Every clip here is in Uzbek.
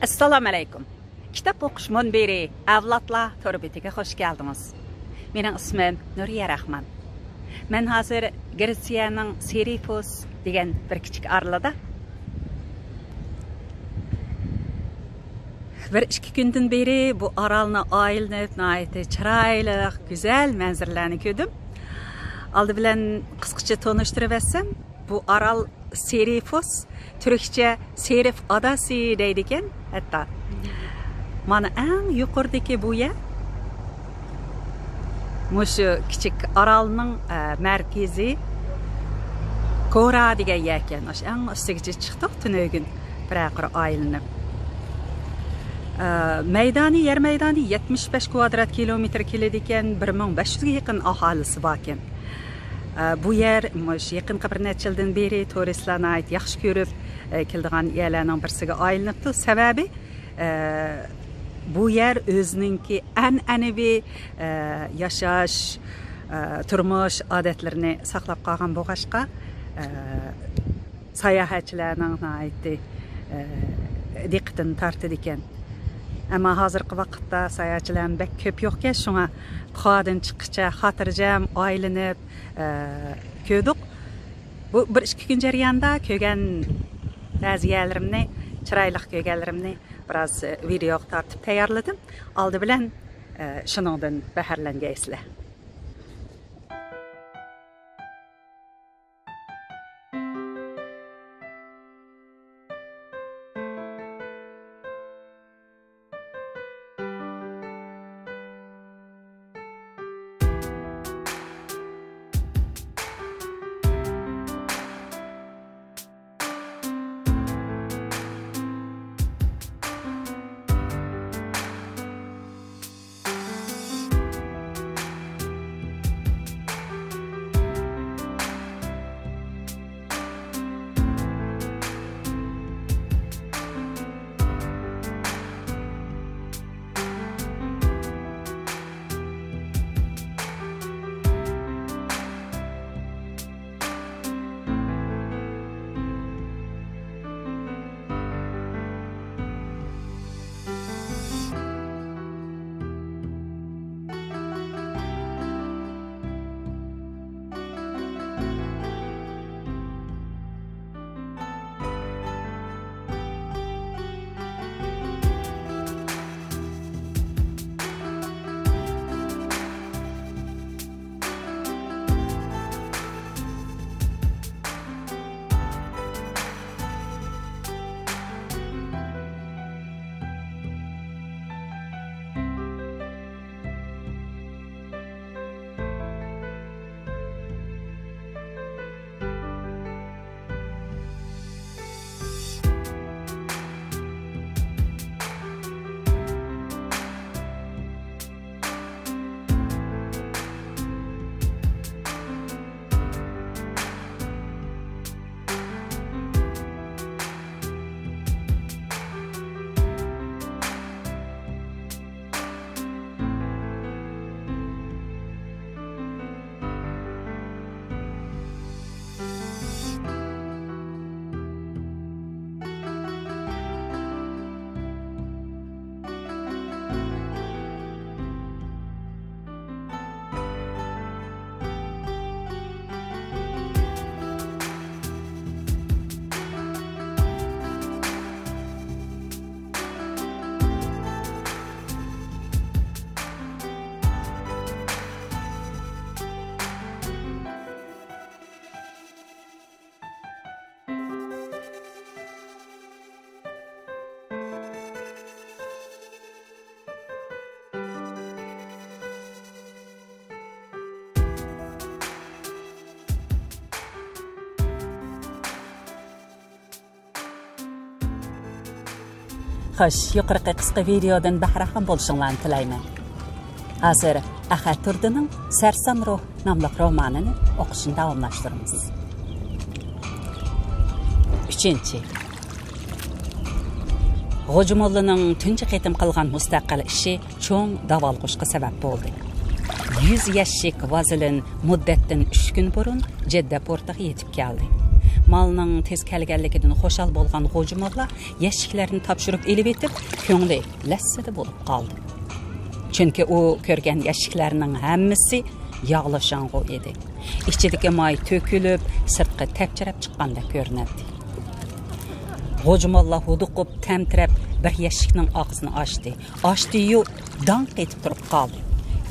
Assalamu alaykum. Kitap o'qish munbiri avlodlar to'rbitiga xush keldingiz. Mening ismim Nuriya Rahman. Men hozir Gretsiyaning Serifos degan bir kichik orolida bir ikki kundan beri bu orolni aylanib, nihoyatda chiroyli, go'zal manzaralarni ko'rdim. Oldi bilan qisqacha tanishtirib o'tsam, bu orol Serifos, Türkçe Serif adası deydiken hatta. Mana eng yuqoridagi bu yer mushu kichik orolning markazi Kora degan yer ekan. O'sha eng ustigacha chiqdik tunugin bir aylanib. Maydoni, yer maydoni 75 kvadrat kilometr keladi ekan, 1500 ga yaqin aholisi bor ekan. Bu yer yaqinqi bir necha yildan beri turistlarni yaxshi ko'rib keladigan yerlarning birisiga aylanibdi. Sababi bu yer o'zininki an'anaviy yashash, turmush odatlarini saqlab qolgan bo'lg'ashqa sayohatchilarning diqqatini tortadi ekan. Ama hozirgi vaqtda sayohatchilar bek ko'p yo'q ekan, shunga qo'dan chiqqicha xotirjam aylanib ko'rdik. Bu bir ikki kun jarayonida ko'rgan ba'zi yerlarimni, chiroyli ko'rganlarimni biroz videoga tortib tayyorladim. Oldi bilan shuningdan baharlangaysizlar. Xo'sh, yuqorqi qisqa videodan bahramand bo'lishinglarni tilayman. Hozir Ahad Turdining Sarsam ruh nomli romanini o'qishni davomlashtiramiz. 3. G'o'jimollaning tunji qitim qilgan mustaqil ishi cho'ng davolg'ushga sabab bo'ldi. 100 yoshlik Vazilin muddatdan 3 kun burun Jedda portiga yetib keldi. malning tez kelganligidan xo'shal bo'lgan G'o'jimolla yashiklarni topshirib elib etib, ko'ngli lassada bo'lib qoldi. Chunki u ko'rgan yashiklarning hammasi yog'lashang'u edi. Ichidagi may to'kilib, sirtqa tepchirab chiqqandek ko'rinadi. G'o'jimolla huduqib, tamtirab bir yashikning og'zini ochdi. Ochdi-yu, danq etib turib qoldi.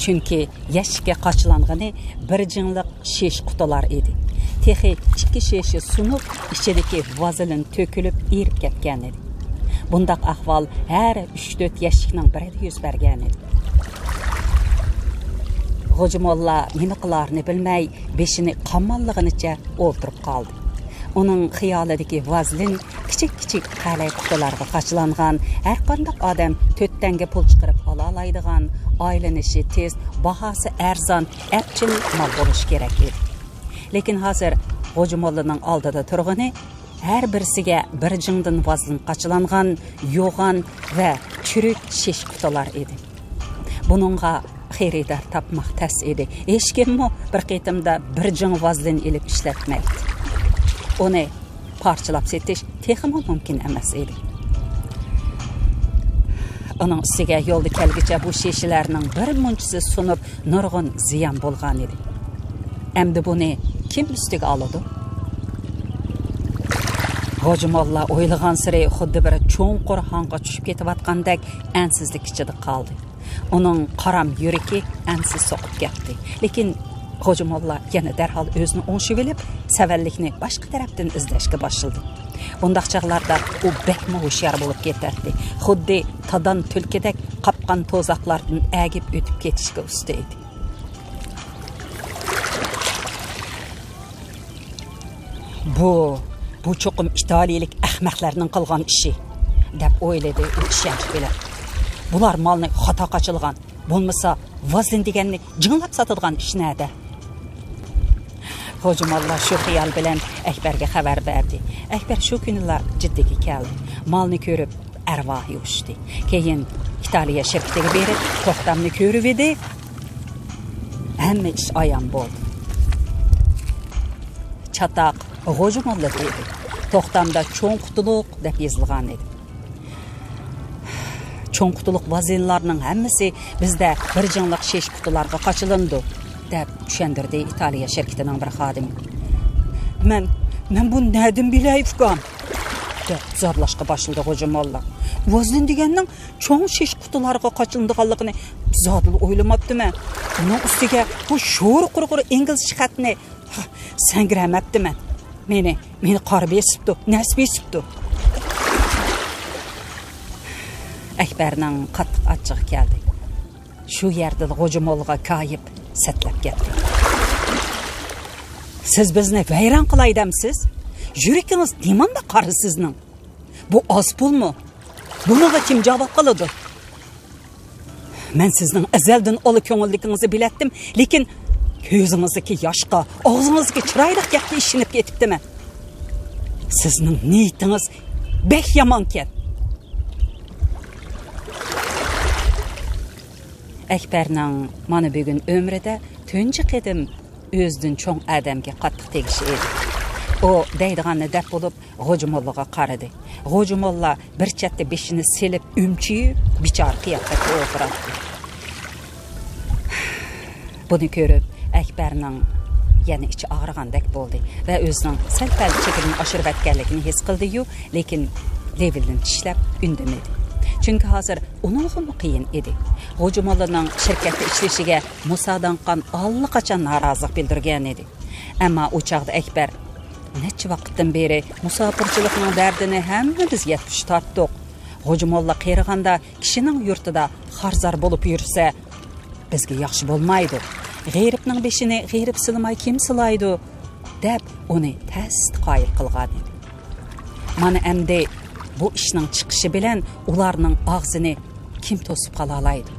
Chunki yashikka qochlangani bir jinliq shesh qutilar edi. Texi ikki sheshi sunib, ichidagi vazelin to'kilib, erib ketgan edi. Bundaq ahvol har 3-4 yashikning birida yuz bergan edi. G'o'jimolla nima qilarini bilmay, beshini qamonlig'inicha o'ltirib qoldi. Uning xiyolidagi vazelin kichik qalay qutilarga qachlangan, har qanday odam 4 tanga pul chiqarib ola oladigan, aylanishi tez, bahosi arzon, apchil mal bo'lishi kerak edi. Lekin hozir G'o'jimollaning oldida turg'ini har birisiga bir jingdan vazelin qachlangan, yo'g'an va churuk shesh qutilar edi. Buningga xaridor topmoq tas edi. Hech kimmi bir qitimda bir jing vazelin ilib ishlatmaydi. Uni parchalab setish texmo mumkin emas edi. Uning ustiga yo'lda kelgicha bu sheshilarning bir munchisi sunib, nurg'un ziyon bo'lgan edi. Endi buni kim ustiga oladi? G'o'jimolla o'ylagan siri xuddi bir cho'nqur hanqa tushib ketayotgandek ansizlik ichida qoldi. Uning qaram yuragi ansiz so'qib ketdi. Lekin G'o'jimolla yana darhol o'zini o'ngshib olib, savallikni boshqa tarafdan izlashga boshladi. Bundaq chaqlarda u bekma hushyor bo'lib ketadi. Xuddi tadan tulkidek qapqan to'zoqlardan agib o'tib ketishga usta edi. Bu cho'qim italiyalik ahmoqlarning qilgan ishi, deb o'yladi u ishonch bilan. Bular malni xato qachilgan, bo'lmasa vazelin deganni jinglab sotadigan ish nada? G'o'jimolla shu xiyol bilan Akbarga xabar berdi. Akbar shu kunlar jiddiga keldi. Malni ko'rib arvohi ushdi. Keyin Italiya shirkatiga berib, to'xtamni ko'rib edi. Hamma ish ayon bo'ldi. Chatoq G'o'jimolla dedi. To'xtamda cho'ng qutuluq deb yozilgan edi. Cho'ng qutuluq vazellarning hammasi bizda bir jinliq shesh qutilarga qochilindi, deb tushundirdi Italiya shirkatining bir xodimi. Men bu nadim bilay ukam, deb zorlashga boshladi G'o'jimolla. Vazelin deganning cho'ng shesh qutilarga qochilindiganligini zodil o'ylamabdiman. Uning ustiga bu sho'r qurg'ur ingliz xatni sangramabdiman. Meni qarib esibdi, nasib esibdi. Akbarning qattiq achchig'i keldi. Shu yerda G'o'jimollaga koyib satlab ketdi. Siz bizni vayron qilaydamsiz? Yuragingiz nimanda qari sizning? Bu oz pulmi? Bunaga kim javob qiladi? Men sizning azaldan ola ko'ngilligingizni bilatdim, lekin ko'zingizdagi yoshqa, og'zingizdagi chiroyli gapga ishinib ketibdimi? Sizning niyatingiz bek yomonkan. Akbarning mana bugun umrida tunji qidim o'zidan cho'ng odamga qattiq tegishi edi. O deydiganni deb bo'lib G'o'jimollaga qaradi. G'o'jimolla bir chetda beshini selib umchiyib, bichor qiyofada o'tiradi. Buni ko'rib Akbarning yana ichi og'rigandek bo'ldi va o'zining sal-pal chekini oshirib atganligini his qildi-yu, lekin levilni tishlab indamadi. Chunki hozir uning qiyin edi. G'o'jimollaning shirkatda ishlashiga Musodanqon allaqachon norozilik bildirgan edi. Ammo u chaqda Akbar necha vaqtdan beri musofirchilikning dardini hammamiz yetib tortdik. G'o'jimolla qeriganda kishining yurtida xarzar bo'lib yursa, bizga yaxshi bo'lmaydi. G'ayribning beshini g'ayrib silmay kim silaydi, deb uni tasdiqoyib qilgan edi. Mana endi bu ishning chiqishi bilan ularning og'zini kim to'sib qola oladi?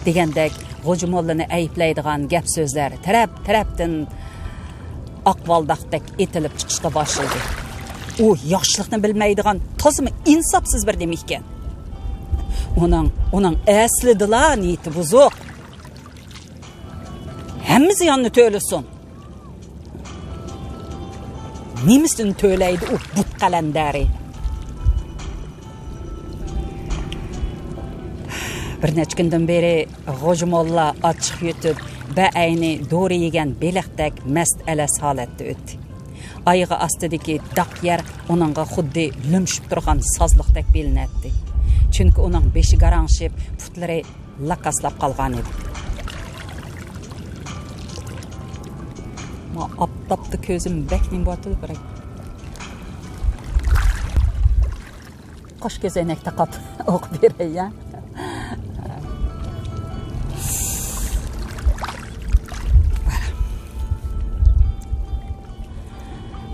Degandek G'o'jimollani ayblaydigan gap so'zlar taraf-tarafdan aqvoldaqdek etilib chiqishga boshladi. U yoshlikni bilmaydigan tozimi insofsiz bir demak ekan. Uning aslida niyati buzuq. Hamma ziyonni to'lasin. nemisini töyleydi o but kalendari. Bir neçə gündən beri Xo'jamolla açıq yutub və ayni doğru yegan beliqdək mast alas holatda o'tdi. Ayığı astidagi daq yer onunğa xuddi lumshib turgan sozliqdek bilinadi. Chunki uning beshi garanshib, putlari lakaslab qolgan edi. Ma aptapdı ko'zim bekning botib birak. Qosh ko'zoynak taqab o'qib beray ya.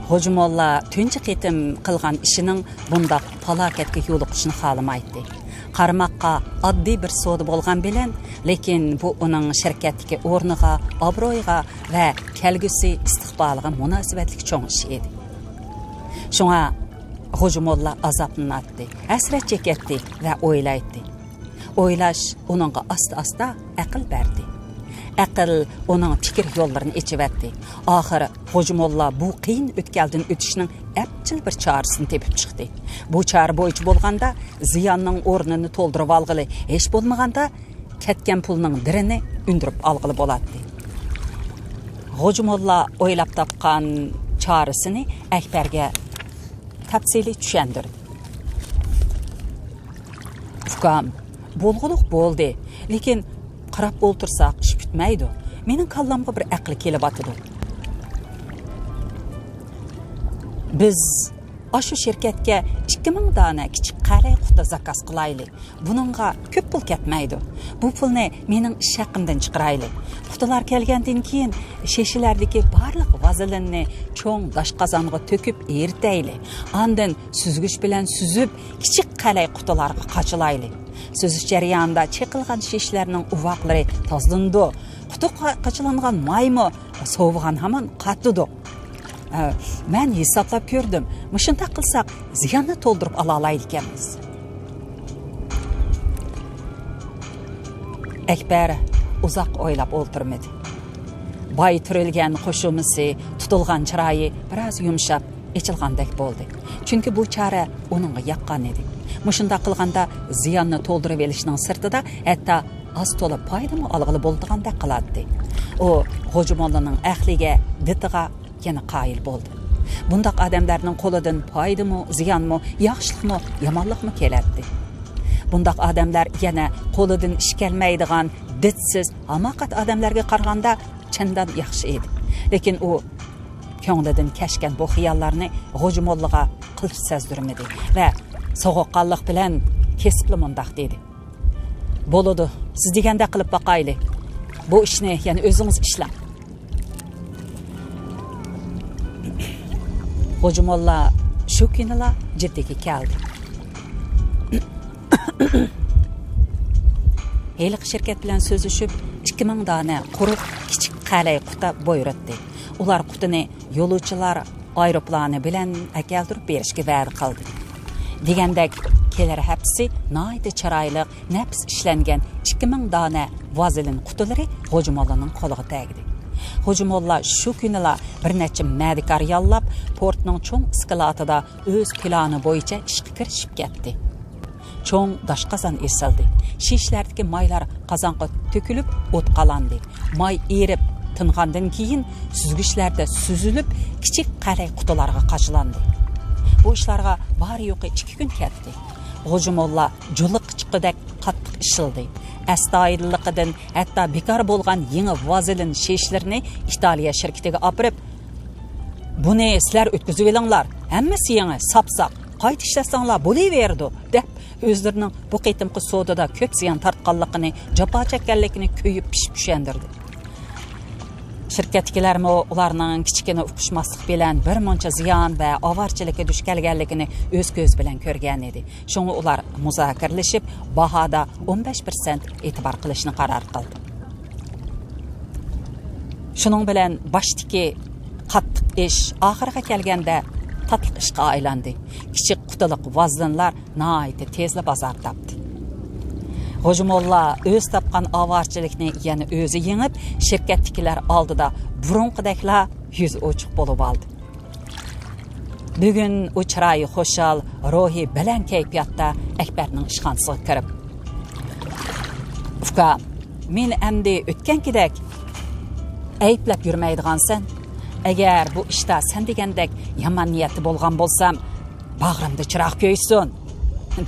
Xo'jamolla tunji qitim qilgan ishining bundaq falokatga yo'liqishini xolamaydi. Qarmoqqa oddiy bir savdo bo'lgan bilan, lekin bu uning shirkatdagi o'rniga, obro'yiga va kelgusi istiqboliga munosabatli cho'ng ish edi. Shunga Xo'jamolla azoblanadi, hasrat chekatdi va o'ylaydi. O'ylash uningga asta-asta aql berdi. Aql onun fikir yollarını içiverdi. Ahir Xo'jamolla bu qiyin o'tkaldan o'tishning apchil bir chorasini tepib chiqdi. Bu chora bo'yicha bo'lganda ziyonning o'rnini to'ldirib olg'ili, hech bo'lmaganda ketgan pulning dirini undirib olg'ili bo'ladi. Xo'jamolla o'ylab topgan chorasini Akbarga tafsiliy tushuntirdi. Ukam, bo'lg'uliq bo'ldi, lekin qarab o'ltirsak ish bitmaydi. Mening kallamga bir aql kelib atidi. Biz aşı şirketga 2000 dona kichik qalay quti zakaz qilaylik. Buningga ko'p pul ketmaydi. Bu pulni mening ish haqimdan chiqaraylik. Qutilar kelgandan keyin shishilardagi barliq vazelinni cho'ng dashqazonga to'kib eritaylik. Ondan süzgich bilan süzib kichik qalay qutilarga qachilaylik. Süzüş jarayonida çeqilgan shishlarning uvoqlari tozlandi. Quti qachilangan maymi sovugan hamon qatdi. Men hisoblab ko'rdim. Mushunday qilsak, ziyonni to'ldirib ola olaydik ekanmiz. Akbar uzoq o'ylab o'ltirmadi. Boy turilgan qo'shimisi, tutilgan chiroyi biroz yumshab, echilgandek bo'ldi. Chunki bu chora uningga yoqqan edi. Mushunda qilganda ziyonni to'ldirib olishning sirtida hatto az to'la foydami olg'ili bo'ldigandek qiladi. O Xo'jamollaning ahliga, ditiga yana qoyil bo'ldi. Bundaq odamlarning qo'lidan foydami, ziyonmi, yaxshilikmi, yomonlikmi keladi. Bundaq odamlar yana qo'lidan ish kelmaydigan, ditsiz, hamoqat odamlarga qaraganda chindan yaxshi edi. Lekin u ko'nglidan kashgan bu xiyollarni Xo'jamollaga qilib sezdirmadi va so'g'oqqonlik bilan kesibli mundaq dedi. Bo'ladi, siz deganda qilib boqaylik. Bu ishni yana o'zingiz ishlang. Xo'jamolla shu kunila jiddiga keldi. Heliq shirkat bilan so'zlashib 2000 dona quruq kichik qalay quta buyurdi. Ular qutini yo'lovchilar aeroplani bilan keltirib berishga va'da qildi. Degandek kelar hapsi nayda chiroyli nafs ishlangan 2000 dona vazelin qutilari Xo'jamollaning qo'liga tegdi. Xo'jamolla shu kunila bir necha madikar yollab portning cho'ng iskilatida o'z plani bo'yicha ishga kirishib ketdi. Cho'ng dashqazon esildi. Shishlardagi maylar qozonga to'kilib o't qalandi. May erib tingandan keyin süzgichlarda süzülüp kichik qalay qutilarga qachilandi. Bu ishlarga bari yo'qi 2 kun ketdi. Xo'jamolla juliq chiqidek qattiq ishildi. Astoydilligidan hatto bekor bo'lgan yangi vazelin shishlarini Italiya shirkatiga olib, "Buni sizlar o'tkazib olinglar, hammasi yangi, sapsaq, qayta ishlasanglar bo'laverdi" deb o'zlarining bu qitimqi sodada ko'p ziyon tortganligini, jafo chekkanligini ko'yib pishib tushundirdi. Shirkatdagilarmi ularning kichkina uqishmaslik bilan bir muncha ziyon va ovarchilikka duch kelganligini o'z ko'z bilan ko'rgan edi. Shunga ular muzokaralashib, bahoda 15% e'tibor qilishni qaror qildi. Shuning bilan boshdagi qattiq ish oxiriga kelganda tatliq ishga aylandi. Kichik qutiliq vaznlar nihoyatda tezla bozor topdi. Xo'jamolla o'z topgan ovarchilikni yana o'zi yengib, shirkatdagilar oldida burunqidaklar yuz ochiq bo'lib oldi. Bugün u chiroyi xo'shal, ruhi baland kayfiyatda Akbarning ishxonasiga kirib, "Uka, men endi o'tgankidek ayblab yurmaydigansan. Agar bu ishda sen degandek yomon niyatli bo'lgan bo'lsam, bag'rimda chiroq ko'ysin"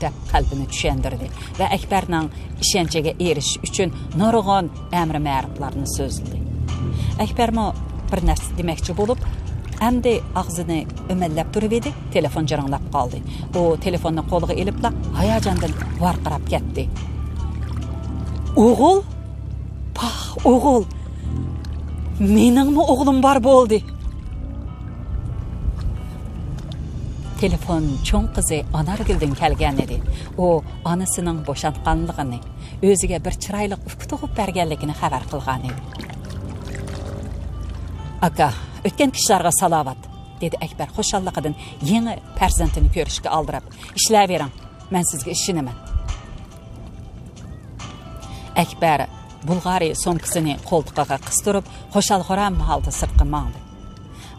deb qalbini tushundirdi va Akbarning ishonchiga erishish uchun nurg'on amri ma'ruflarni so'zladi. Akbarmo bir narsa demoqchi bo'lib, endi og'zini o'mallab turib edi, telefon jiringlab qoldi. U telefonni qo'liga olibla hayajondan varqirab ketdi. "O'g'il? Pah, o'g'il. Meningmi o'g'lim bor bo'ldi?" Telefon cho'ng qizi Anarguldan kelgan edi. U onasining bo'shatganligini, o'ziga bir chiroyli ufq tug'ib berganligini xabar qilgan edi. "Aka, o'tgan kishilarga salovat", dedi Akbar xushalligidan yangi farzandini ko'rishga aldirab. "Ishlayvering, men sizga ishonaman." Akbar Bulg'ariya so'mkasini qo'ltiqiga qistirib, xushalxo'ram holda sirtqa mangdi.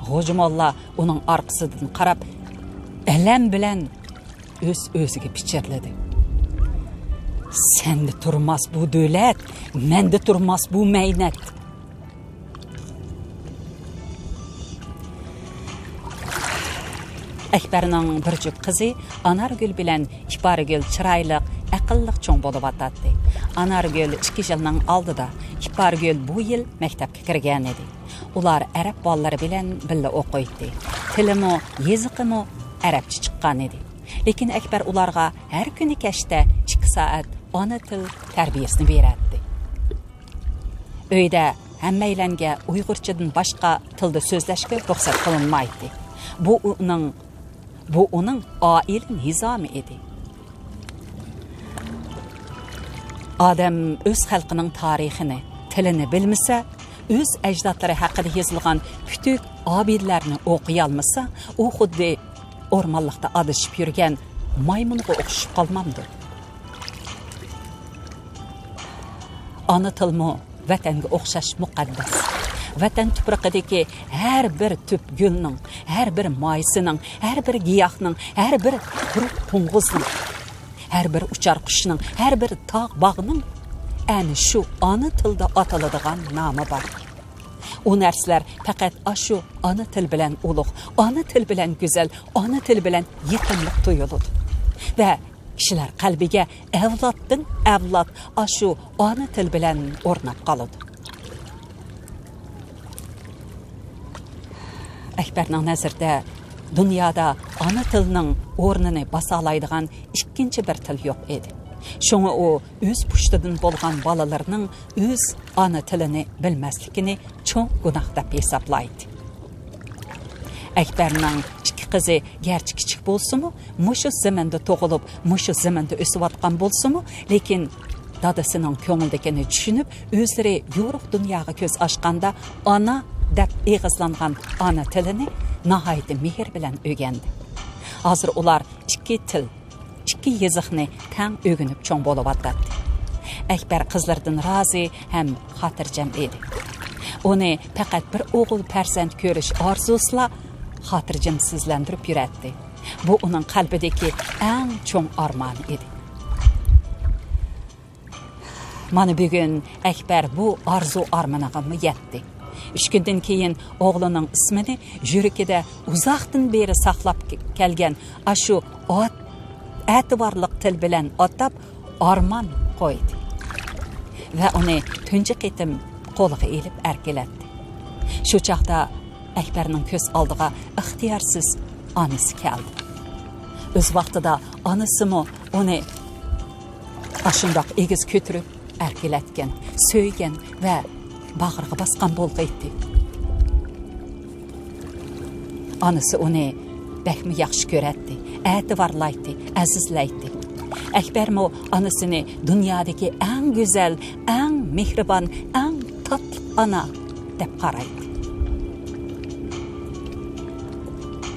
G'o'jimolla uning orqasidan qarab, alam bilan o'z-o'ziga pichirladi. "Senda turmas bu davlat, menda turmas bu mehnat." Akbarning bir juft qizi Anargul bilan Ipargul chiroyli, aqlli cho'ng bo'lib atadi. Anargul 2 yilning oldida, Ipargul bu yil maktabga kirgan edi. Ular arab bolalari bilan birga o'qiydi. Tilimi, yoziqimi arabcha chiqqan edi. Lekin Akbar ularga har kuni kashda 2 soat ona til tarbiyasini beradi. Uyda hammaylanga Uyg'urchadan boshqa tilda so'zlashga ruxsat qilinmaydi. Bu uning oila nizomi edi. Odam o'z xalqining tarixini, tilini bilmasa, o'z ajdodlari haqida yozilgan kütük obidlarni o'qiy olmasa, u xuddi o'rmonlikda adashib yurgan maymunga o'xshab qolmamdi. Ona tilmi vatanga o'xshash muqaddas. Vatan tuprog'idagi har bir tüp gulning, har bir moyisining, har bir giyohning, har bir quruq qo'ng'izning, har bir uchar qushning, har bir tog' bog'ning ana shu ona tilda ataladigan nomi bor. U narsalar faqat shu ona til bilan ulug', ona til bilan go'zal, ona til bilan yaqinlik tuyuladi. Va kishilar qalbiga avloddan avlod shu ona til bilan o'rnab qoladi. Akbarning nazarida dunyoda ona tilning o'rnini basalaydigan ikkinchi bir til yo'q edi. Şoňa o öz pushtidan bo'lgan balalarning öz ona tilini bilmasligini cho'ng gunoh deb hisoblaydi. Akbarning 2 qizi garchi kichik bo'lsa-mu, mushu zamanda tug'ilib, mushu zamanda o'sayotgan bo'lsa-mu, lekin dadasining ko'ngildagini tushunib, o'zlari yo'ruq dunyoga ko'z ochganda ona deb eg'izlangan ona tilini nihoyat mehr bilan o'rgandi. Hozir ular 2 til, 2 yoziqni tang o'rganib cho'ng bo'lib atadi. Akbar qizlardan rozi ham xotirjam edi. Uni faqat bir o'g'il farzand ko'rish orzusila xotirjamsizlantirib yuradi. Bu uning qalbidagi eng cho'ng armon edi. Mana bugun Akbar bu arzu armoniga yetdi. 3 kundan keyin o'g'lining ismini yuragida uzoqdan beri saqlab kelgan shu e'tiborli til bilan atab Arman qo'ydi va uni tunji qitim qo'liga elib erkalatdi. Shu chaqda Akbarning ko'z oldiga ixtiyorsiz onasi keldi. O'z vaqtida onasimi uni ashundoq egiz ko'tirib erkalatgan, so'ygan va bag'riga bosgan bo'ldi. Onasi uni bakmi yaxshi ko'radi, e'tiborlaydi, azizlaydi. Akbarmo onasini dunyodagi eng go'zal, eng mehribon, eng tatli ona deb qaraydi.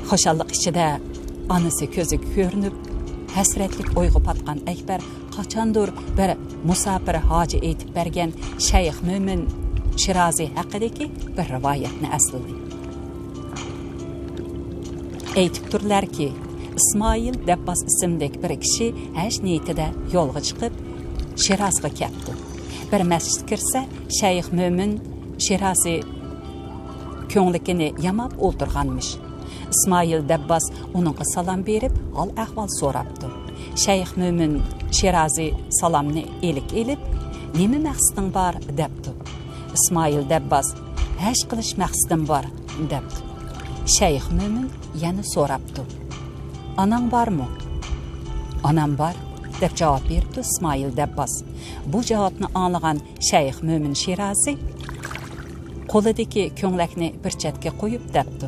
Xo'shallik ichida onasi ko'zi ko'rinib, hasratlik o'yg'ib atgan Akbar qachondir bir musofir hoji aytib bergan Shayx Mo'min Shirozi haqidagi bir rivoyatni esladi. Aytibdirlarki, İsmail Dabbas ismidagi bir kishi haj niyatida yo'lga chiqib, Shirazga ketdi. Bir masjidga kirsa, Shayx Mo'min Shirazi ko'nglikini yamab o'ltirganmish. İsmail Dabbas uningga salom berib, hol ahvol so'rabdi. Shayx Mo'min Shirazi salomni elib, "Nima maqsading bor?" debdi. İsmail Dabbas, "Haj qilish maqsadim bor" debdi. Shayx Mo'min yana so'rabdi. "Anang bormi?" "Anam bor" deb javob berdi İsmail Dabbas. Bu javobni anglagan Shayx Mo'min Shirazi qo'lidagi ko'nglakni bir chetga qo'yib debdi.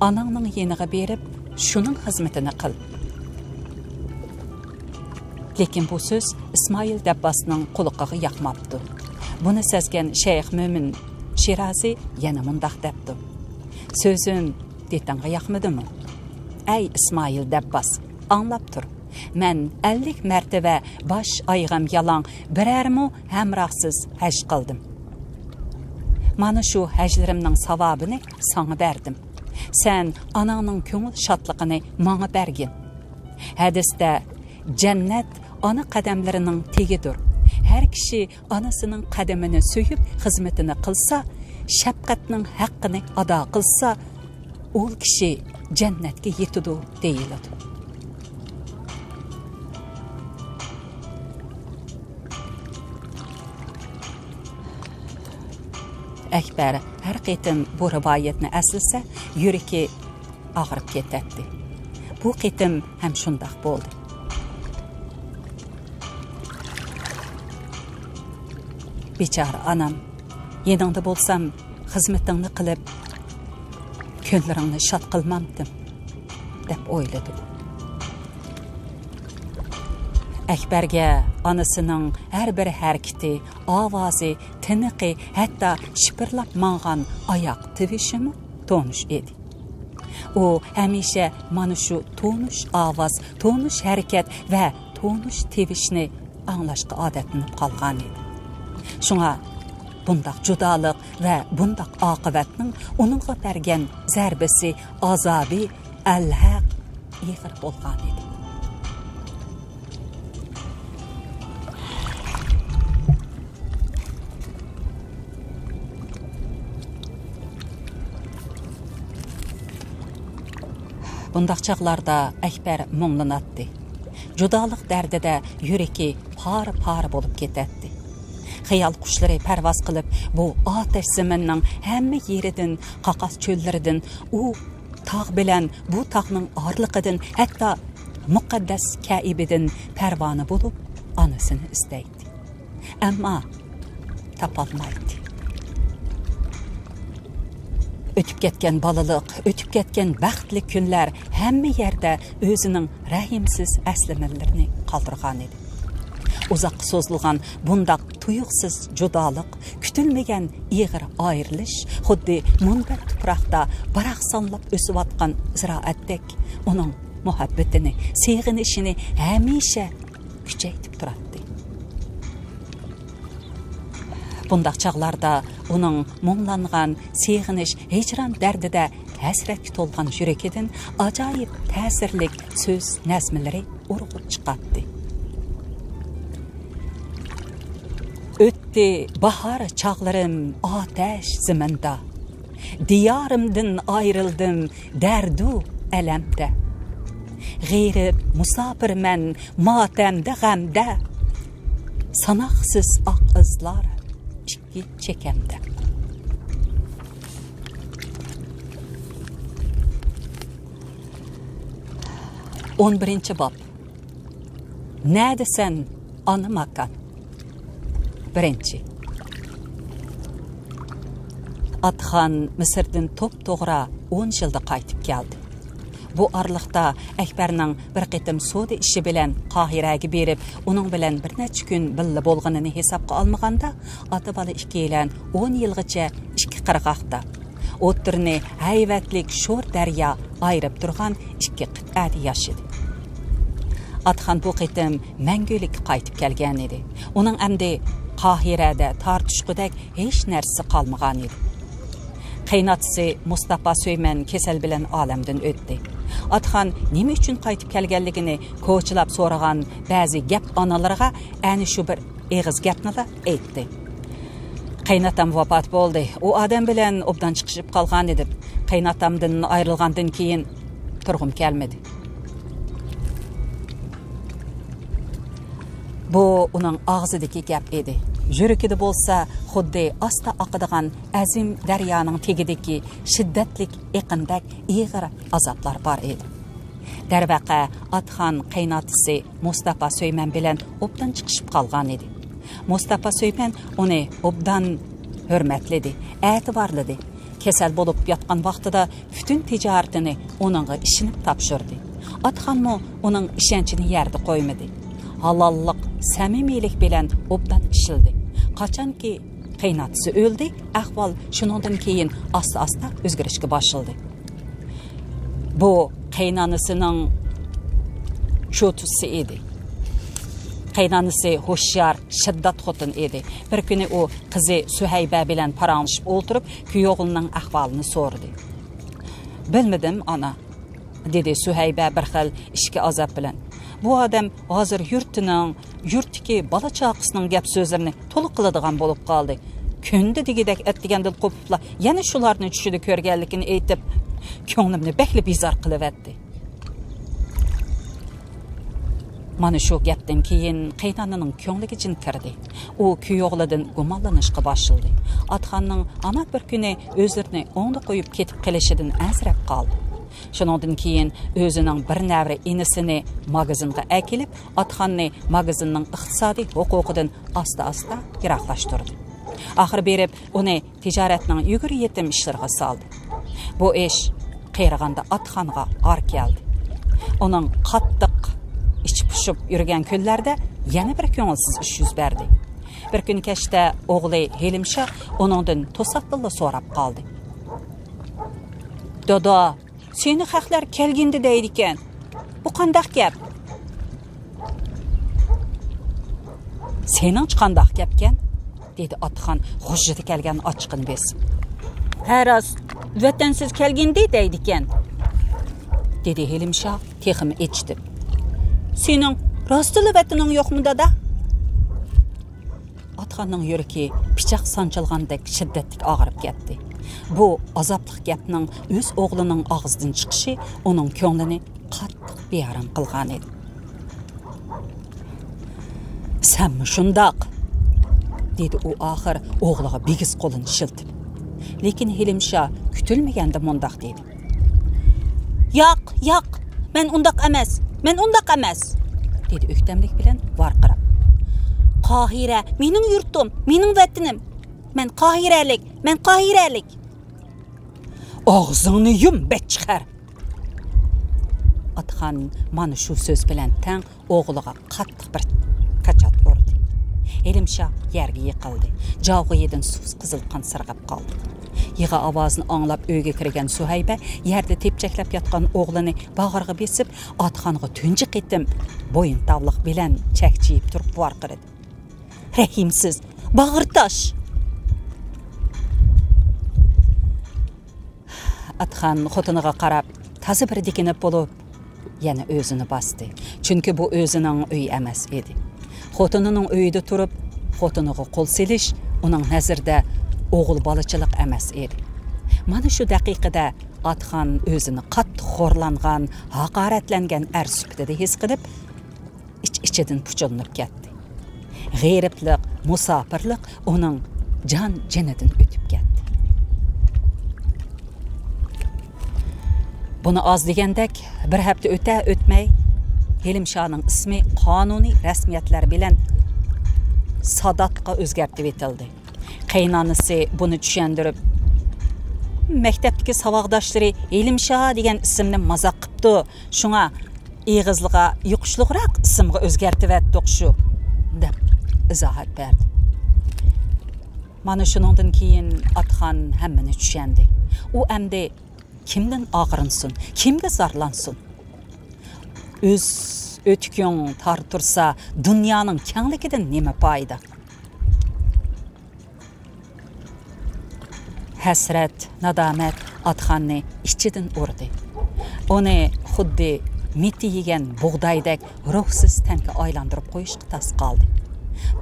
"Anangning yeniga berib, shuning xizmatini qil." Lekin bu so'z İsmail Dabbasning quloqiga yoqmabdi. Buni sezgan Shayx Mo'min Shirazi yana mundaq debdi. "So'zim detingga yoqmadimi? Ey İsmail Dabbas, anglab tur. Men 50 martaba bosh oyg'am yalang birarmi hamroqsiz haj qildim. Mana shu hajlarimning savobini sana berdim. Sen anangning ko'ngil shodligini menga bergin. Hadisda jannat ana qadamlarining tegidir. Her kishi anasının qadamini so'yib xizmatini qilsa, shafqatning haqqini ado qilsa, o kishi jannatga yetadi deyiladi. Akbar har qitim bu rivoyatni aslasa, yuragi og'rib ketadi. Bu qitim ham shundoq bo'ldi. Bechora anam, yeningda bo'lsam, xizmatingni qilib, ko'ngliringni shod qilmamdim, deb o'yladi. Akbarga onasining har bir harakati, ovozi, tiniqi, hatto shipirlab mang'an oyoq tivishimi tonish edi. U hamisha mana shu tonish ovoz, tonish harakat va tonish tivishni anglashga odatlanib qolgan edi. Shunga bundaq judoliq va bundaq oqibatning uningga bergan zarbasi, azobi alhaq ig'ir bo'lgan edi. Bundaq chaqlarda Akbar muңlanatdi. Judoliq dardida yuragi par bo'lib ketadi. Xayol qushlari parvoz qilib, bu otash zaminning hamma yeridan, qaqas cho'llaridan, u tog' bilan bu tog'ning orliqidan, hatto muqaddas Kaibidan parvona bo'lib, onasini istaydi. Ammo topolmaydi. Ötüp ketken balılık, ötüp ketken baxtli kunlar hamma yerda o'zining rahimsiz aslimalarni qoldirgan edi. Uzoq so'zilgan bundaq tuyuqsiz judoliq, kutilmagan ig'ir ayrilish, xuddi munbat tuproqda baraq sonlab o'sib atgan ziroatdek uning muhabbatini, sevginishini hamisha kuchaytib turadi. Bundaq chaqlarda uning muңlangan, sevginish, hijron dardida hasratga to'lgan yuragidan ajoyib ta'sirli so'z nazmlari urg'ib chiqadi. O'tdi bahar chaqlarim otash zaminda. Diyorimdan ayrildim dardu alamda. G'ayrib musafirman motamda g'amda. Sanoqsiz oq izlar çekemde. On birinci bab. Ne desen anlamakan. Birinci. Atxan Mısır'dan top-toğra 10 yılda qaytib geldi. Bu arlıqda Akbarning bir qitim soda işi bilan Qahiraga berib, uning bilan bir necha kun billa bo'lganini hisobga olmaganda, ota bola ikkilan 10 yilgacha ikki qirg'oqda o'tirni hayvatlik sho'r daryo ayirib turgan ikki qit'ada yashadi. Atxan bu qitim mangulik qaytib kelgan edi. Uning endi Qahirada tartishqudak hech narsa qolmagan edi. Qaynotasi Mustafa Suyman kesal bilan olamdan o'tdi. Atxan nima uchun qaytib kelganligini ko'chilab so'ragan ba'zi gap onalarga ana shu bir eg'iz gapni aytdi. Qaynatam vafot bo'ldi. U odam bilan obdan chiqishib qolgan edi. Qaynatamdan ayrilgandan keyin turg'im kelmadi. Bu uning og'zidagi gap edi. Yuragida bo'lsa, xuddi asta oqadigan azim daryoning tegidagi shiddatli iqindak ig'ir azoblar bor edi. Darvaqa Atxan qaynotasi Mustafa Söymen bilan obdan chiqishib qolgan edi. Mustafa Söymen uni obdan hurmatladi, e'tiborladi. Kasal bo'lib yotgan vaqtida bütün tijoratini uningga ishinib topshirdi. Atxanmo uning ishonchini yerda qo'ymadi. Halollik, samimiylik bilan obdan ishildi. Qachonki qaynotasi o'ldi, ahvol shundan keyin asta-asta o'zgarishga boshladi. Bu qaynonasining cho'tusi edi. Qaynonasi hushyor, shiddat xotin edi. Bir kuni u qizi Suhayba bilan paranglashib o'tirib, kuyovning ahvolini so'radi. "Bilmadim, ana", dedi Suhayba bir xil ishga azob bilan. Bu odam hozir yurtdagi bola chaqisining gap so'zlarini to'liq qiladigan bo'lib qoldi. Kunda degidek etdigandil qo'pibla yana shularni tushida ko'rganligini aytib, ko'nglimni bekli bizar qilyapti. Mana shu gapdan keyin qaynonasining ko'ngliga jin kirdi. U kuyoqlardan gumonlanishga boshladi. Atxanning amat bir kuni o'zlarini o'ngda qo'yib ketib qilishidan azrab qoldi. Shundan keyin o'zining bir navri inisini magazinga akilib, Atxanni magazinning iqtisodiy huquqidan asta-asta yiroqlashtirdi. Axir berib, uni tijoratning yuguri yetim ishlariga soldi. Bu ish qeyraganda Atxanga ar keldi. Uning qattiq ichi pushib yurgan kunlarda yana bir ko'ngilsiz ish yuz berdi. Bir kun kechda o'g'li Helimsha uningdan to'satdan so'rab qoldi. "Dodo, seni haqlar kelgindi deydi ekan. Bu qandaq gap?" "Sening qandaq gapkan?" dedi Atxan g'ujjida kelgan ochiqini besib. "Haras vatansiz kelgindi deydi ekan", dedi Helimsha texim echitib. "Sening rostili vataning yo'qmi dada?" Atxanning yuragi pichoq sanchilgandek shiddatli og'rib ketdi. Bu azobli gapning o'z o'g'lining og'zidan chiqishi uning ko'nglini qattiq bearam qilgan edi. "Senmi shundoq?" dedi u oxir o'g'liga bigiz qo'lini shiltib. Lekin Helimsha kutilmaganda mundoq dedi. "Yo'q, men undoq emas", dedi o'ktamlik bilan varqirab. "Qohira, mening yurtim, mening vatanim. Men Qohiralik. Og'zingni yum, bechqar." Atxan mana shu so'z bilan tang o'g'liga qattiq bir qachat urdi. Helimsha yerga yiqildi. Javg'iyidan suz qizil qon sirg'ab qoldi. Yig'i ovozini anglab uyga kirgan Suhayba yerda tepchaklab yotgan o'g'lini bag'riga besib, Atxanga tunji qitim bo'yin tavliq bilan chakchiyib turib varqiradi. "Rahimsiz, bag'irtosh!" Atxan xotiniga qarab, tazi bir dikinib bo'lib, yana o'zini bosdi. Chunki bu o'zining uyi emas edi. Xotinining uyida turib, xotiniga qo'l selish uning nazarida o'g'il bolachilik emas edi. Mana shu daqiqada Atxan o'zini qattiq xo'rlangan, haqoratlangan er sifatida his qilib, ichidan puchilib ketdi. G'ayriblik, musofirlik uning jonidan o'tib ketdi. Buni oz degandek, bir hafta o'tmay Helimshaning ismi qonuniy rasmiyatlar bilan Sadatga o'zgartirib etildi. Qaynonasi buni tushundirib, maktabdagi saboqdoshlari Helimsha degan ismni mazoq qilibdi. Shunga eg'izliga yuqishliroq ismga o'zgartirib shu deb izohat berdi. Mana shundan keyin Atxan hammani tushundi. U endi kimdan og'rinsin, kimga zarlansin? O'z o'tkin tar tursa, dunyoning kengligidan nima foyda? Hasrat, nadomat Atxanni ichidan urdi. Uni xuddi meti yegan buğdaydek ruhsiz tenke aylandırıp qo'yishga tas qaldı.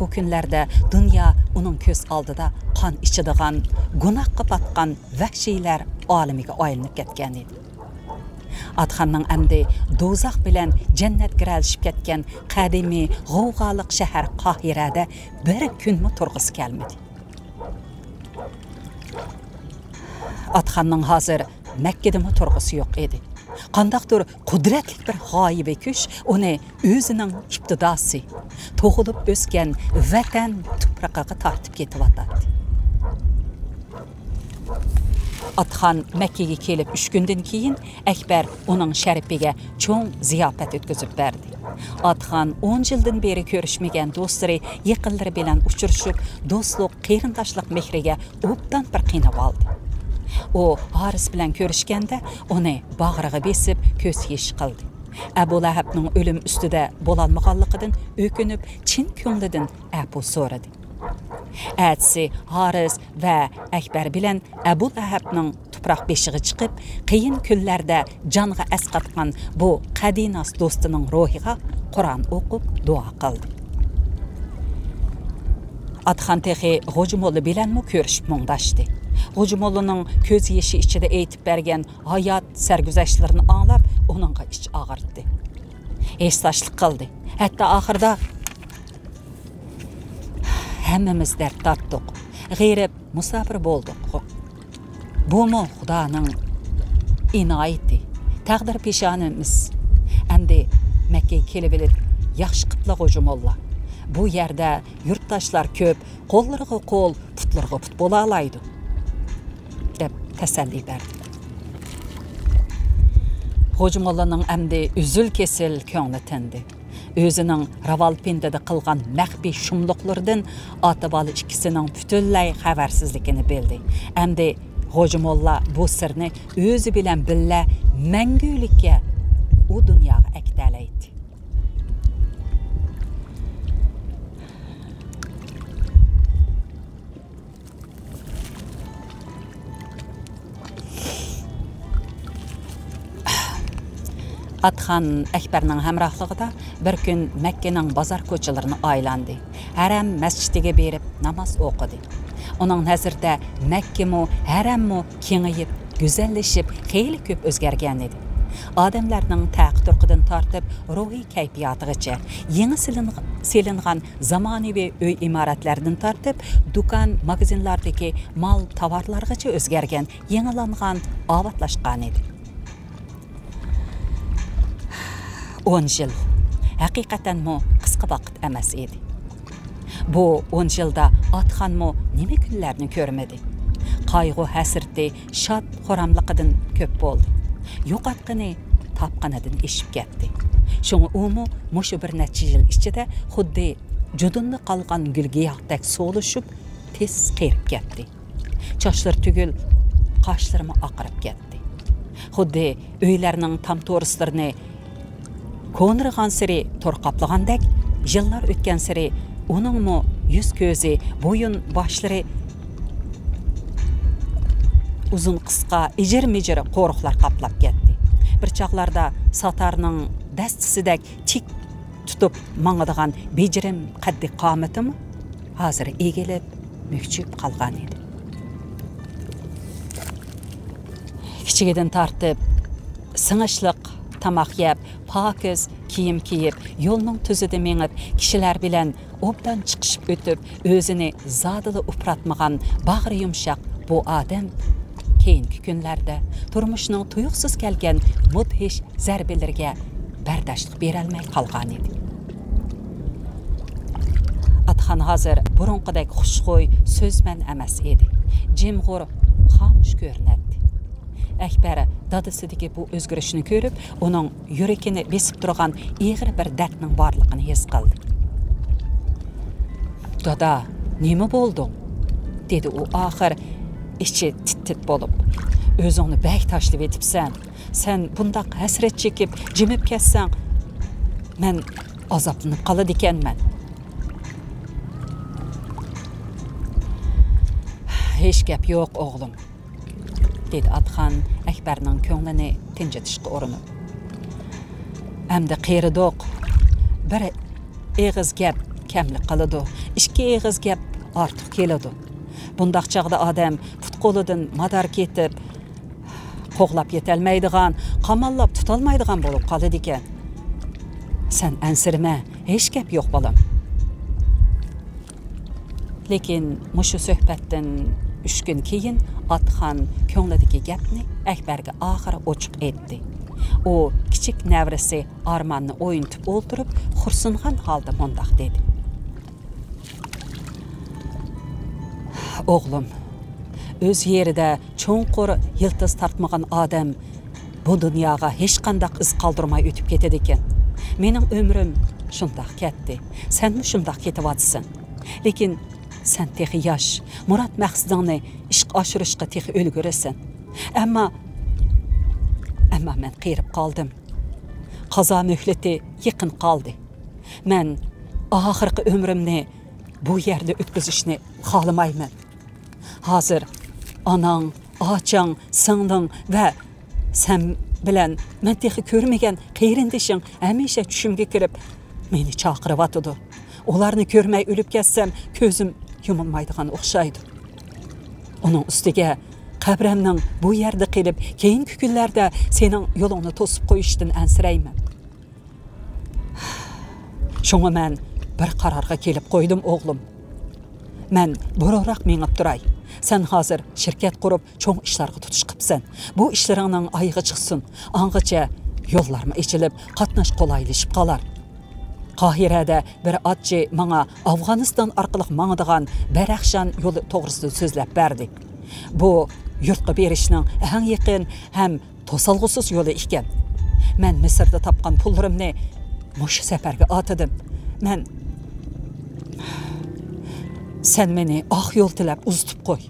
Bu günlerde dünya onun köz aldıda kan içidigan, günahqa batqan vahşiylar alimiga aylanıp ketgan edi. Adxanның әмді dozaq bilan jannat giralishib ketgan qadimiy g'ovg'oliq shahar Qahirada bir kunmi turg'isi kelmadi. Adxanның hozir Makkadami turg'isi yo'q edi. Qandaqdir qudratli bir g'oyibi kuch uni o'zining ibtidosi, tug'ilib o'sgan vatan tuprog'iga tortib ketyapti. Adxan Mekke'ye kelip 3 günden keyin Ekber onun şerifiga çoğun ziyafet ötküzüp verdi. Adxan 10 yıldan beri görüşmegen dostları yaqinlari bilan uçuruşup dostluk, qeyrindoshlik mehriga obdan bir qiynab aldı. O Haris bilan görüşgende onu bag'riga besib ko'z yesh qildi. Abu Lahabning o'lim ustida bo'lolmaganligidan o'kinib, chin ko'nglidan afu so'radi. Әтсі Haris və Əkbər bilən Əbu Ləhəbnin tuproq beşiği çıxıb, qiyin günlərdə canğa əsqatqan bu qədinas dostunun ruhiga Quran oqub dua qıldı. Adxan texi G'ojimollu bilənmi görüşüb muңdaşdı. G'ojimolluның көз yeşi içində eytib bergen hayat sərgüzəştlərini anlap, onunğa iç ağırtdı. Esdaşlıq qıldı. Hətta axırda Həmmimiz dərd tartdıq, g'eyrib musafir bolduq. Bu mu Xudoning inoyati, taqdir peshonimiz. Endi Makkaga kelib elib, yaxshi qipla G'ojimolla. Bu yerda yurtdoshlar ko'p, qo'llariga qo'l, putlarga put bo'la olaydi, deb tasalli berdi. G'ojimollaning endi üzül kesil ko'ngli tindi. Özünün Ravalpindada qılğan məxfi şumluqlardan atabalı ikisinin bütünlay xəbərsizlikini bildi. Əmdi G'ojimolla bu sirni özü bilan billa məngülikə o dunyoga əkdələydi. Adxan Əkbərnin həmrahlıqda bir gün Məkkenin bazar ko'chalarini aylandı. Haram məscidiga berib namoz o'qidi. Onun nəzərdə Məkkəmi, harammi kengayib, güzəlləşib, xeyli ko'p o'zgargan edi. Odamlarning taqdirqidan tortib, ruhiy kayfiyatigacha, yangi silingan zamonaviy uy imoratlaridan tortib, do'kon, magazinlardagi mol tovarlargacha o'zgargan, yangilangan, obatlashgan edi. 10 yıl haqiqatan mu qisqa vaqt emas edi. Bu 10 yılda Adxan mu nima kunlarni ko'rmadi. Qayg'u hasirti shod xoramliqidan ko'p bo'ldi. Yo'qotqini topqanidan eshib ketdi. Shunga u mu mushu bir necha yil ichida xuddi judunni qolgan gulgiyoqdek so'lishib, tez qerib ketdi. Chochlar tugul, qoshlari oqarib ketdi. Xuddi uylarning tam to'rislarini Konirgan siri torqaplagandek, yıllar ötken siri onun mu yüz közü, boyun başları uzun qısqa, icir-micir qoruqlar qaplap ketdi. Bir çağlarda satarının dəstisidək tik tutup mağıdığan becirim qaddi qametimi hazır egelib, mükçüp qalğan edi. Kichigidin tartib, sınışlıq tamaq yeb, pakiz kiyim kiyip, yolunun tüzüdü menip, kişiler bilen obdan çıkışıp ötüp, özünü zadılı upratmağan, bağrı yumşaq bu adam, keyinki günlerde turmuşunun tuyuqsuz kelgen mudhiş zərbelərə bərdaşlıq berəlmək qalğan idi. Adxan hazır burunqidək xuşxoy sözmən əməs idi. Cimğur xamuş görünədi. Əkbər dadısıdaki bu özgürüşünü görüp, onun yürekini besip durğan iğri bir dərtinin varlığını his qıldı. Dada, nemi boldun? Dedi o axır, içi tit-tit bolup. Özünü bək taşlıb etipsən, sən bundaq həsrət çekip, cimib kəssən, mən azaplanıb qalı dikənmən. Heç gəp yox, oğlum, dedi Adxan Əkbərnin köңlini tinçetişqə orunu. Әмді қиырдық, бір eğiz gap kemlik qılıdı, iki eğiz gap artıq keledi. Bundaq çağda adam put-qoludan madar ketib, qoğlap yetelmeydigan, qamallap tutalmaydigan bolup qalıdı eken. Sen ənsirmə, heç gap yox balam. Lekin muşu söhbətdən 3 gün keyin Atxan köңlidagi gapni Akbarga oxiri ochiq etdi. O kichik nevrisi Armanni o'yintib o'ltirib, xursingan holda mundaq dedi. Oğlum, öz yerida cho'nqur yiltiz tartmagan odam bu dunyoga hech qandaq iz qoldirmay o'tib ketadi ekan. Mening ömrüm shundaq ketdi. Sen mi shundaq ketyapsan? Lekin sen texi yosh, murat maqsadingni ishga oshirishga texi ulgurasan. Ammo men qiyirib qoldim. Qazo muhlati yaqin qoldi. Men oxirgi ömrümni bu yerda o'tkazishni xohlamayman. Hozir anang, ochang, singling va sen bilan men texi ko'rmagan qiyirindishing hamisha tushimga kirib meni chaqiryotdi. Ularni ko'rmay o'lib ketsam, ko'zim yumilmaydigan o'xshaydi. Uning ustiga qabrimning bu yerda qilib, keyingi kunlarda sening yo'lingni to'sib qo'yishdan ansirayman. Shunga men bir qarorga kelib qo'ydim, o'g'lim. Men buroroq mengib turay. Sen hozir shirkat qurib, cho'ng ishlarga tutish qilibsan. Bu ishlaringning oyig'i chiqsin. Angacha yo'llarma ochilib, qatnash qulaylashib qolar. Qahirada bir atçı bana Afganistan arqılıq mağdığan Baraxshan yolu to'g'risida so'zlab berdi. Bu yurtqa berishning eng yaqin ham to'salg'usiz yo'li ekan. Men Misrda topgan pullarimni mush safarga atadim. Sen meni oq yo'l tilab uzitib qo'y.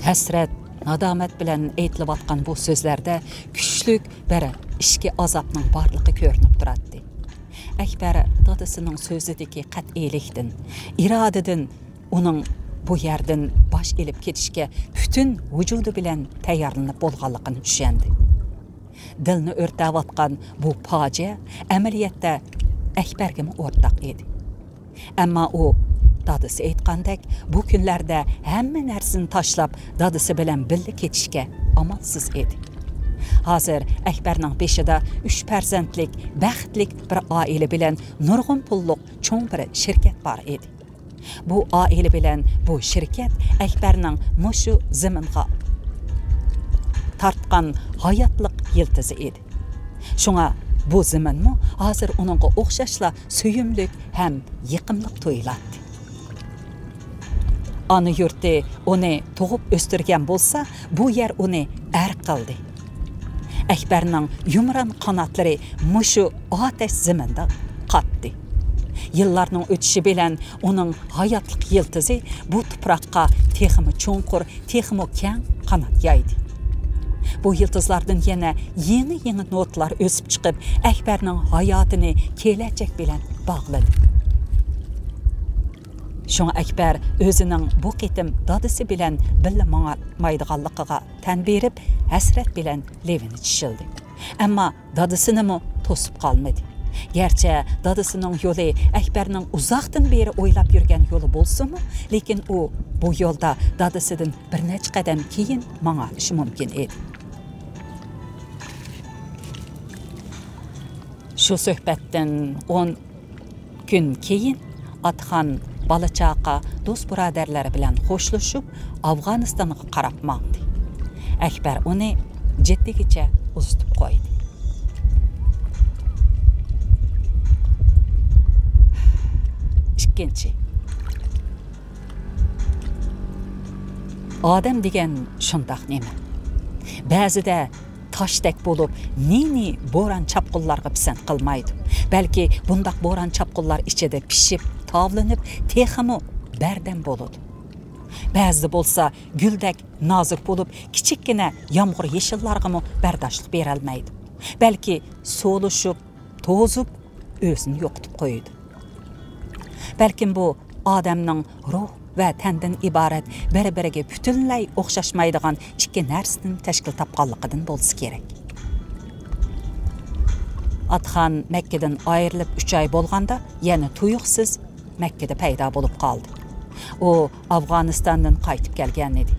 Hasrat nadamet bilen aytilib atkan bu sözlerde küçlük bir işki azapның barlığı görünüp duratdı. Akbar dadısının sözüdeki qat'iylikdin, iradidin onun bu yerden baş elip ketişke bütün vücudu bilen tayyorlanıp bolğanlığını düşendi. Dilni örtüp atkan bu facia ameliyatda Akbarga ortaq edi. Ama o dadısı aytqandek bu günlerde hamma narsani tashlab dadısı bilan birga ketishga amalsiz edi. Hozir Akbarning beshida 3 farzandlik, baxtlik bir oila bilan nurg'un pulliq cho'ng bir shirkat bor edi. Bu oila bilan bu shirkat Akbarning mushu zaminga tartgan hayotlik yiltizi edi. Shunga bu zaminmi hozir uningga o'xshashla suyumlik ham yiqimliq tuyuladi. Ana yurti onu to'g'ib o'stirgan bo'lsa, bu yer uni ar qildi. Akbarning yumran qanotlari mushu otash zaminda qatdi. Yillarning o'tishi bilan uning hayotlik yiltizi bu tuproqqa texmi cho'nqur, texmi keng qanot yaydi. Bu yıldızlardan yana yeni notlar o'sib chiqib, Akbarning hayotini kelajak bilan bog'ladi. Şoňa Akbar özünün bu qitim dadısı bilen birle maňatmaydyganlygyga tan berip, hasrat bilen levini çişildi. Amma dadysyny mı tosup qalmady. Gerçi dadysynyň ýoly Akbarnyň uzakdan beri oýlap ýürgen ýoly bolsa-mı, lekin o bu ýolda dadysydan bir neçe qadam keyin maňaşy mümkin edi. Şu söhbetden 10 gün keyin Atxan balaçaqa dost buraderleri bilen hoşlaşıp Afganistan'a qarap mağdı. Akbar onu ciddigiçe uztup koydu. İkinci. Adam degen şundaq neme. Bäzide taşdek bolup nini boran çapqullarga pisand qılmaydı. Belki bundaq boran çapqullar içede pişip tavlanıp teximi berden boludu. Bäzide bolsa güldek nazik bolup kiçikkine yağmur yeşillarga berdaşlyk berelmeydi. Belki soluşup, tozup, özünü yoqtup koydu. Belki bu adamның ruh va tandan iborat bir-biriga butunlay o'xshashmaydigan ikki narsadan tashkil topganligidan bo'lsa kerak. Atxon Makkadan ayrilib 3 oy bo'lganda yana tuyuqsiz Makkada paydo bo'lib qoldi. U Afg'onistondan qaytib kelgan edi.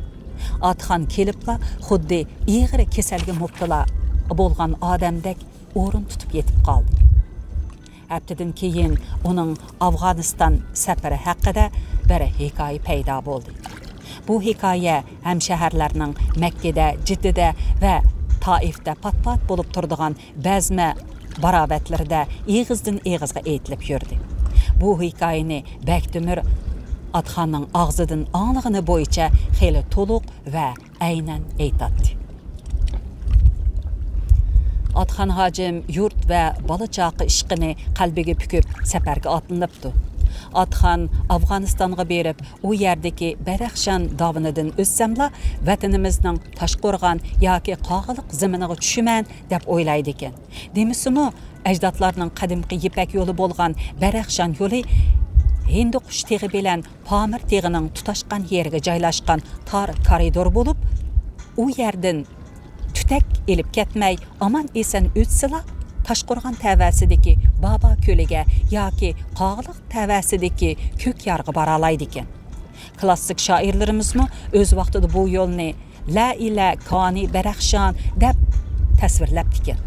Atxon kelibla xuddi ig'ir kasalga mubtalo bo'lgan odamdek o'rin tutib yetib qoldi. Haftadan keyin uning Afg'oniston safari haqida bir hikoya paydo bo'ldi. Bu hikoya ham shaharlarning Makkada, Jiddada va Toifda pat-pat bo'lib turadigan bazma barobatlarda eg'izdan eg'izga aytilib yurdi. Bu hikoyani Baktumir Atxonning og'zidan anlig'ini bo'yicha xeyli to'liq va aynan aytadi. Atxon hojim yurt va bola chaqi ishqini qalbiga pukib safarga otlanibdi. Atxon Afg'onistonga berib, u yerdagi Badaxshon dovinidan o'zsamla vatanimizning Toshqo'rg'on yoki Qog'iliq zaminiga tushiman deb o'ylaydi ekan. Demisimi, ajdodlarning qadimgi Yipak yo'li bo'lgan Badaxshon yo'li Hinduqush teg'i bilan Pamir teg'ining tutashgan yeriga joylashgan tor koridor bo'lib, u yerdan tutak elib ketmay, aman esan o'tsila Toshqo'rg'on tavasidagi Baba ko'liga yoki Qog'iliq tavasidagi ko'k yarg'i bora oladi ekan. Klassik shoirlarimizmi o'z vaqtida bu yo'lni La ila Koni Badaxshon deb tasvirlab ekan.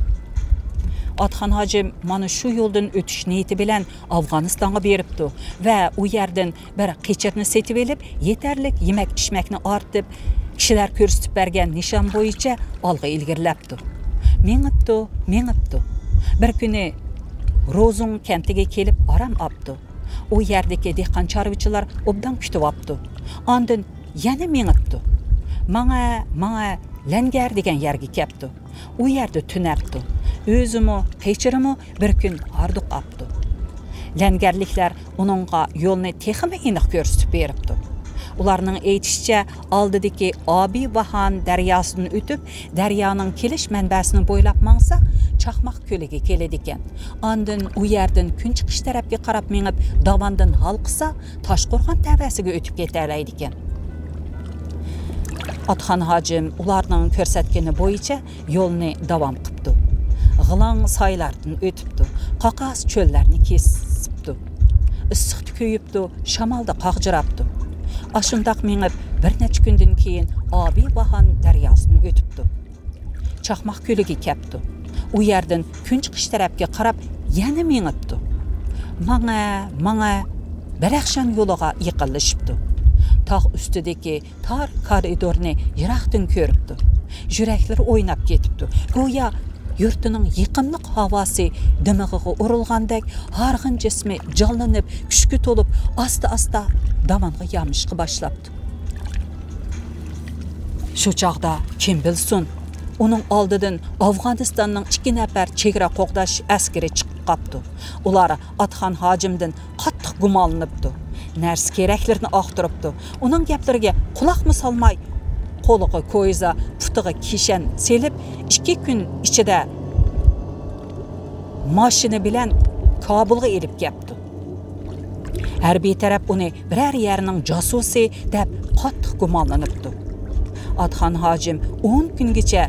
Atxon hojim mana shu yo'ldan o'tish niyati bilan Afg'onistonga beribdi va u yerdan bir qechirni setib olib, yetarlik yemak-ichmakni ortib, kishilar ko'rsatib bergan nishon bo'yicha olg'a ilgirlabdi. Mengibdi. Bir kuni Rozung kentiga kelib orom olibdi. U yerdagi dehqon chorvachilar obdan kutib olibdi. Ondan yana mengibdi. Manga Langar degan yerga kelibdi. U yerda tunabdi. O'zimi, qechirimi bir kun harduq olibdi. Langarliklar uningga yo'lni texmi aniq ko'rsatib beribdi. Ularning aytishicha, oldidagi Abi Vahan daryosidan o'tib, daryoning kelish manbasini bo'ylab mangsa, Chaqmoq ko'liga keladi ekan. Ondan u yerdan kun chiqish tarafga qarab mengib, davondan halqisa, Toshqo'rg'on tavasiga o'tib ketalaydi ekan. Atxon hojim ularning ko'rsatgani bo'yicha yo'lni davom qilibdi. G'ilang soylardan o'tibdi, qoqas cho'llarni kesibdi. Issiq kuyibdi, shamolda qaqjirabdi. Ashundaq mengib bir necha kundan keyin Abi Vahan daryosidan o'tibdi. Chaqmoq ko'liga kelibdi. U yerdan kun chiqish tarafga qarab yana mengibdi. Manga Badaxshon yo'liga yiqilishibdi. Tog' ustidagi tor koridorni yiroqdan ko'ribdi. Yuraklari o'ynab ketibdi. Go'yo yurtining yiqimliq havosi dimig'iga urilgandek harg'in jismi jonlanib, kuchga to'lib, asta-asta davonga yamishqa boshlabdi. Shu chog'da kim bilsin, uning oldidan Afg'onistonning 2 nafar chegara qo'g'dash askari chiqib qopti. Ular Atxon hojimdan qattiq gumonlanibdi. Narsa keraklarni oqtiribdi. Uning gaplariga quloqmi solmay, qo'liga ko'yza, putiga kishan selib 2 kun ichida mashina bilan Kobulga elib kelibdi. Harbiy taraf uni biror yerning josusi deb qattiq gumonlanibdi. Atxon hojim 10 kungacha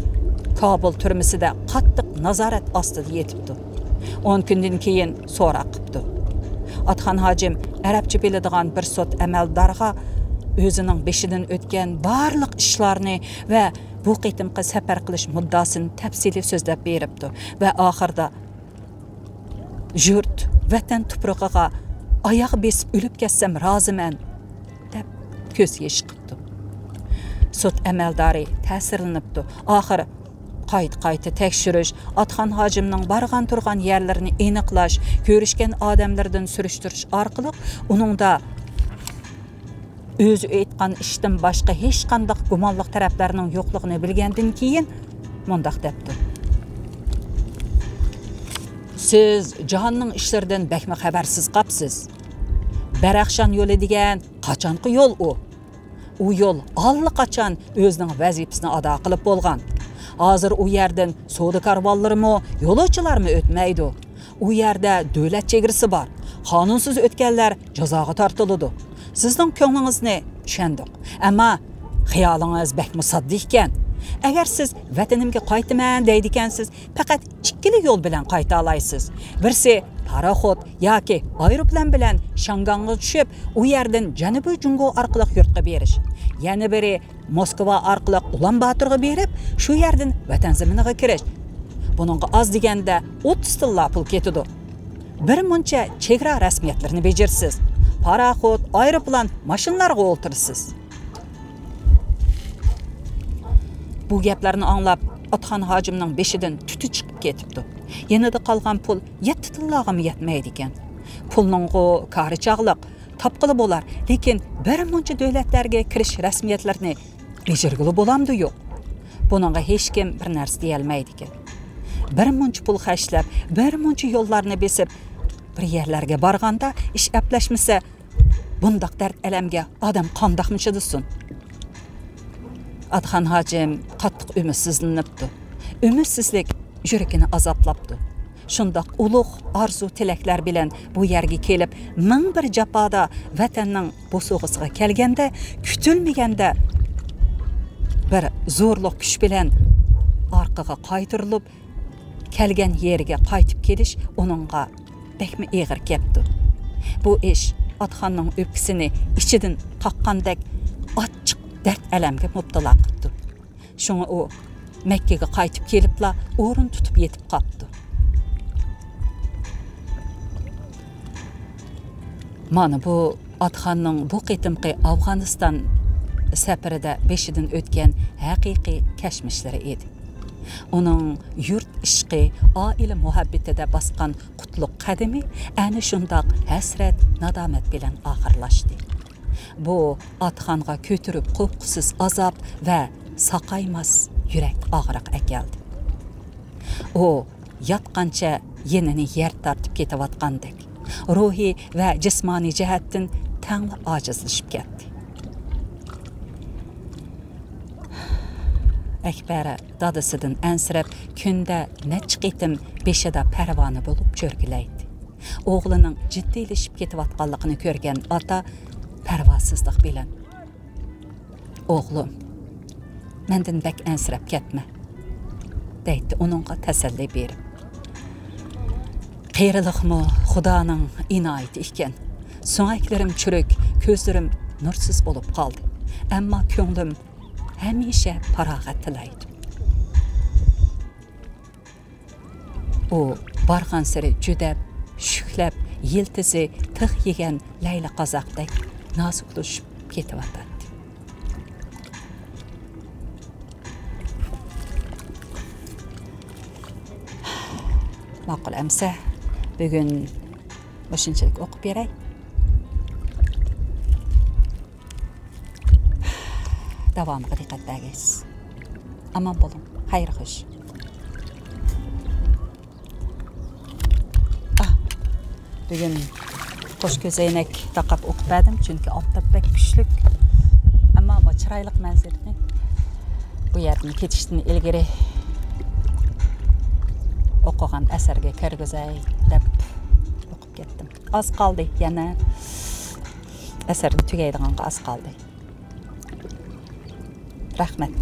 Kobul turmisida qattiq nazorat ostida yetibdi. 10 kundan keyin so'roq qilibdi. Atxon hojim arabcha biladigan bir sot amaldorga o'zining beshidan o'tgan barliq ishlarni va bu qitimqi safar qilish muddasini tafsili so'zlab beribdi va oxirida yurt, vatan tuprog'iga oyoq besib o'lib ketsam roziman deb ko'z yosh qildi. Sud amaldori ta'sirlanibdi. Oxiri qayta tekshirish, Atxon hojimning bargan turgan yerlarini aniqlash, ko'rishgan odamlardan surishtirish orqali uningda o'zi aytgan ishdan boshqa hech qanday gumonliq taraflarning yo'qligini bilgandan keyin mundaq debdi. Siz jahonning ishlaridan bakma xabarsiz qapsiz. Badaxshon yo'li degan qachonqi yo'l u? U yo'l allaqachon o'zining vazifasini ado qilib bo'lgan. Hozir u yerdan savdo karvonlarimi, yo'lovchilarmi o'tmaydi. U yerda davlat chegarasi bor. Qonunsiz o'tganlar jazoga tortiladi. Sizning ko'nglingizni tushundik. Ammo xiyolingiz bak musaddiq ekan. Agar siz vatanimga qaytaman deydi ekansiz, faqat ikkili yo'l bilan qayta olasiz. Birsi paraxod yoki aeroplan bilan Shanganga tushib, u yerdan Janubiy Jungo orqali yurtga berish. Yana biri Moskva orqali Ulan-Batorga berib, shu yerdan vatan zaminiga kirish. Buningga az deganda 30 tilla pul ketadi. Bir muncha chegara rasmiyatlarini bejarsiz. Paraxod, aeroplan, mashinalarga o'tirsiz. Bu gaplarni anglab, Atxan hojimning beshidan tuti chiqib ketibdi. Yanada qolgan pul 7 tillaga yetmaydi ekan. Pulning kari chog'liq, topqili bo'lar, lekin bir muncha davlatlarga kirish rasmiyatlarini bejargili bo'lamdi yo'q. Buningga hech kim bir narsa deya olmaydi ekan. Bir muncha pul xashlab, bir muncha yo'llarni besib, bir yerlarga borganda ish aplashmasa, bundaq dard alamga odam qandoqmi chidasin? Atxan hojim qattiq umidsizlanibdi. Umidsizlik yurakini azoblabdi. Shundoq ulug' arzu tilaklar bilan bu yerga kelib, ming bir jafoda vatanning bo'sug'isiga kelganda, kutilmaganda bir zo'rliq kuch bilan orqaga qaytirilib, kelgan yeriga qaytib kelish uningga bekmi eg'ir ketdi. Bu ish Atxanning o'pkisini ichidan qaqqandek ochiq dard alamga mubtalo qildi. Shunga u Makkaga qaytib kelibla o'rin tutib yetib qoldi. Mana bu Atxanning bu qitimqi Afg'oniston safarida beshidan o'tgan haqiqiy kashmishlari edi. Uning yurt ishqi, oila muhabbatida bosgan qutlug' qadami ana shundoq hasrat, nadomat bilan oxirlashdi. Bu Atxanga ko'tirib qo'rquvsiz azob va saqaymas yurak og'riq akeldi. U yotqancha yenini yer tortib ketayotgandek, ruhiy va jismoniy jihatdan tangli ojizlashib ketdi. Akbara dadasidan ansirab, kunda necha qitim beshida parvona bo'lib cho'rgilaydi. O'g'lining jiddiylashib ketayotganligini ko'rgan ota parvosizlik bilan: "O'g'lim, mendan bak ansirab ketma", deydi uningga tasalli berib. Qiyrilikmi Xudoning inoyati ekan. So'ngaklarim churik, ko'zlarim nursiz bo'lib qoldi. Ammo ko'nglim hamisha farog'at tilaydi. U borgan sari judab, shuklab, yiltizi tig' yegan Layla qozoqdek noziklashib ketyapti. Ma'qul amsa, bugun shunchalik o'qib beray. Davomga diqqat bergaysiz. Aman bo'ling, xayr xush. Bugun qo'sh ko'zoynak taqib o'qib berdim, chunki oftobbek kuchlik. Ammo bu chiroyli manzilni bu yerdan ketishdan ilgari o'qigan asarga kirgizay deb o'qib ketdim. Az qoldi, yana asarni tugaydiganga az qoldi. Rahmat.